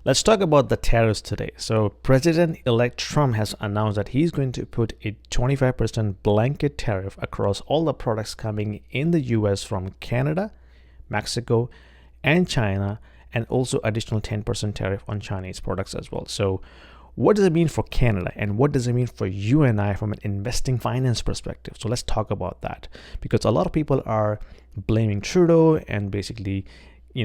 Let's talk about the tariffs today. So, President-elect Trump has announced that he's going to put a 25% blanket tariff across all the products coming in the US from Canada, Mexico, and China, and also additional 10% tariff on Chinese products as well. So, what does it mean for Canada, and what does it mean for you and I from an investing finance perspective? So let's talk about that, because a lot of people are blaming Trudeau and basically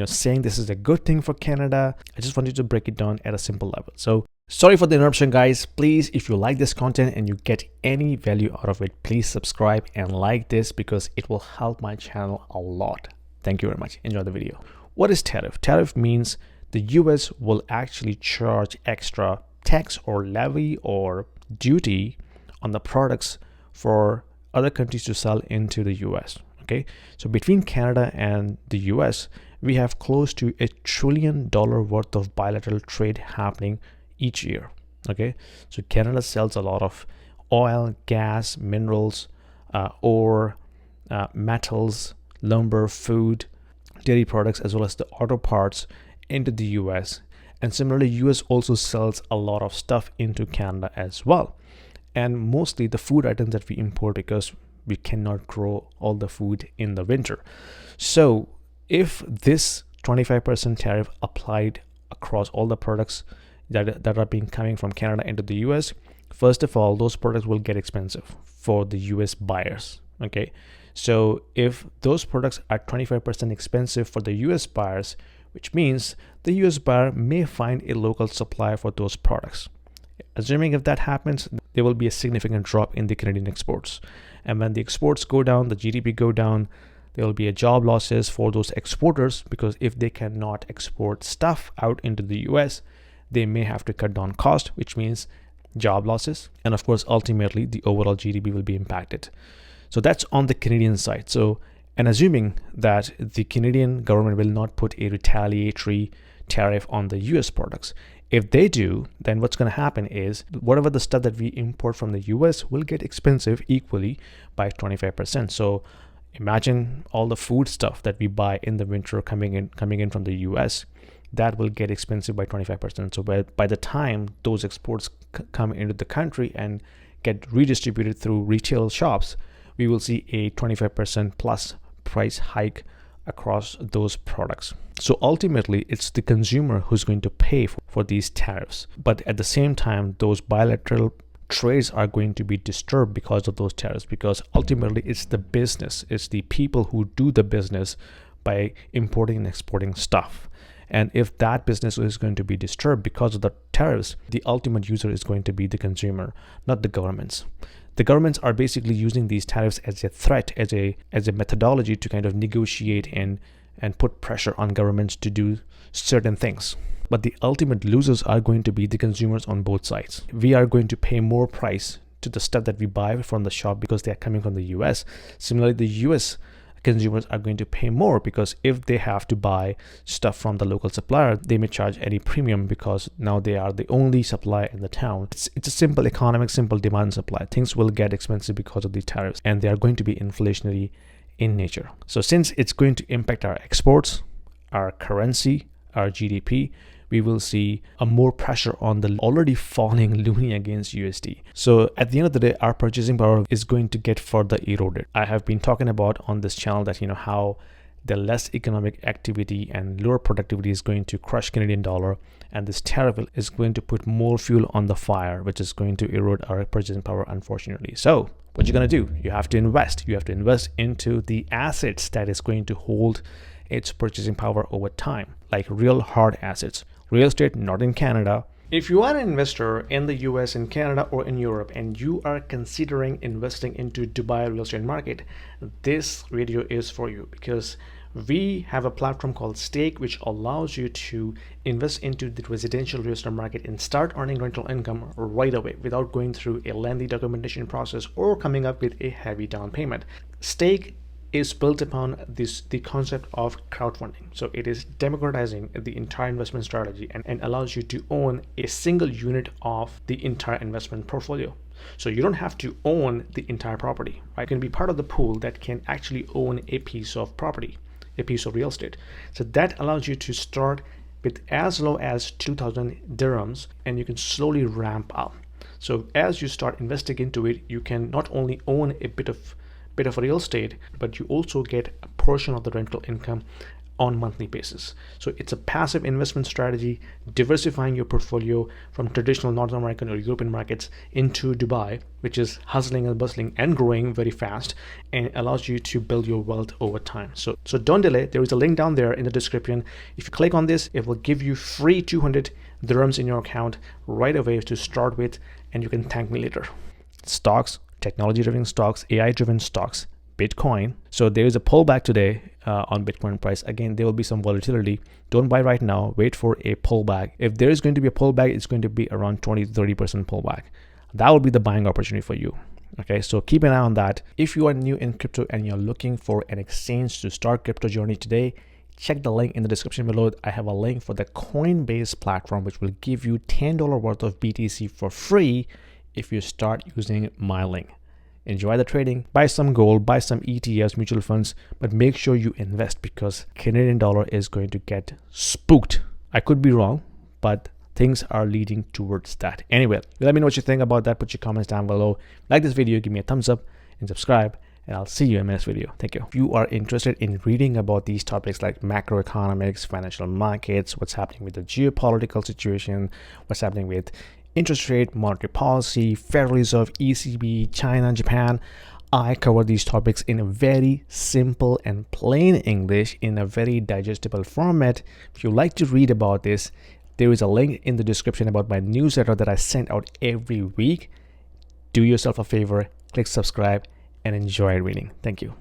saying this is a good thing for Canada. I just wanted to break it down at a simple level. So sorry for the interruption, guys. Please, if you like this content and you get any value out of it, please subscribe and like this, because it will help my channel a lot. Thank you very much. Enjoy the video. What is tariff? Tariff means the US will actually charge extra tax or levy or duty on the products for other countries to sell into the US. Okay, so between Canada and the US, we have close to $1 trillion worth of bilateral trade happening each year. Okay, so Canada sells a lot of oil, gas, minerals, ore, metals, lumber, food, dairy products, as well as the auto parts into the US. And similarly, US also sells a lot of stuff into Canada as well. And mostly the food items that we import, because we cannot grow all the food in the winter. So if this 25% tariff applied across all the products that are being coming from Canada into the US, first of all, those products will get expensive for the US buyers. Okay, so if those products are 25% expensive for the US buyers, which means the US buyer may find a local supplier for those products. Assuming if that happens, there will be a significant drop in the Canadian exports. And when the exports go down, the GDP go down, there will be a job losses for those exporters, because if they cannot export stuff out into the US, they may have to cut down cost, which means job losses. And of course, ultimately, the overall GDP will be impacted. So that's on the Canadian side. And assuming that the Canadian government will not put a retaliatory tariff on the US products. If they do, then what's going to happen is whatever the stuff that we import from the US will get expensive equally by 25%. So imagine all the food stuff that we buy in the winter coming in from the US, that will get expensive by 25%. So by the time those exports come into the country and get redistributed through retail shops, we will see a 25% plus price hike across those products. So ultimately, it's the consumer who's going to pay for these tariffs. But at the same time, those bilateral trades are going to be disturbed because of those tariffs, because ultimately it's the business, it's the people who do the business by importing and exporting stuff. And if that business is going to be disturbed because of the tariffs, the ultimate user is going to be the consumer, not the governments. The governments are basically using these tariffs as a threat, as a methodology to kind of negotiate and put pressure on governments to do certain things. But the ultimate losers are going to be the consumers on both sides. We are going to pay more price to the stuff that we buy from the shop because they are coming from the US. Similarly, the US consumers are going to pay more, because if they have to buy stuff from the local supplier, they may charge any premium because now they are the only supplier in the town. It's a simple economic, simple demand and supply. Things will get expensive because of the tariffs, and they are going to be inflationary in nature. So since it's going to impact our exports, our currency, our GDP, we will see a more pressure on the already falling loonie against USD. So at the end of the day, our purchasing power is going to get further eroded. I have been talking about on this channel that how the less economic activity and lower productivity is going to crush Canadian dollar, and this tariff is going to put more fuel on the fire, which is going to erode our purchasing power, unfortunately. So what you're going to do, you have to invest. You have to invest into the assets that is going to hold its purchasing power over time, like real hard assets. Real estate, not in Canada. If you are an investor in the US, in Canada, or in Europe, and you are considering investing into Dubai real estate market, this video is for you, because we have a platform called Stake, which allows you to invest into the residential real estate market and start earning rental income right away without going through a lengthy documentation process or coming up with a heavy down payment. Stake is built upon the concept of crowdfunding. So it is democratizing the entire investment strategy and allows you to own a single unit of the entire investment portfolio. So you don't have to own the entire property, right? You can be part of the pool that can actually own a piece of property, a piece of real estate. So that allows you to start with as low as 2,000 dirhams, and you can slowly ramp up. So as you start investing into it, you can not only own a bit of real estate, but you also get a portion of the rental income on monthly basis. So it's a passive investment strategy, diversifying your portfolio from traditional North American or European markets into Dubai, which is hustling and bustling and growing very fast, and allows you to build your wealth over time. So don't delay. There is a link down there in the description. If you click on this, it will give you free 200 dirhams in your account right away to start with, and you can thank me later. Stocks, technology-driven stocks, AI-driven stocks, Bitcoin. So there is a pullback today on Bitcoin price. Again, there will be some volatility. Don't buy right now. Wait for a pullback. If there is going to be a pullback, it's going to be around 20-30% pullback. That will be the buying opportunity for you. Okay, so keep an eye on that. If you are new in crypto and you're looking for an exchange to start crypto journey today, check the link in the description below. I have a link for the Coinbase platform, which will give you $10 worth of BTC for free if you start using my link. Enjoy the trading, buy some gold, buy some ETFs, mutual funds, but make sure you invest because Canadian dollar is going to get spooked. I could be wrong, but things are leading towards that. Anyway, let me know what you think about that. Put your comments down below. Like this video, give me a thumbs up and subscribe, and I'll see you in my next video. Thank you. If you are interested in reading about these topics like macroeconomics, financial markets, what's happening with the geopolitical situation, what's happening with interest rate, monetary policy, Federal Reserve, ECB, China, Japan, I cover these topics in a very simple and plain English in a very digestible format. If you like to read about this, there is a link in the description about my newsletter that I send out every week. Do yourself a favor, click subscribe, and enjoy reading. Thank you.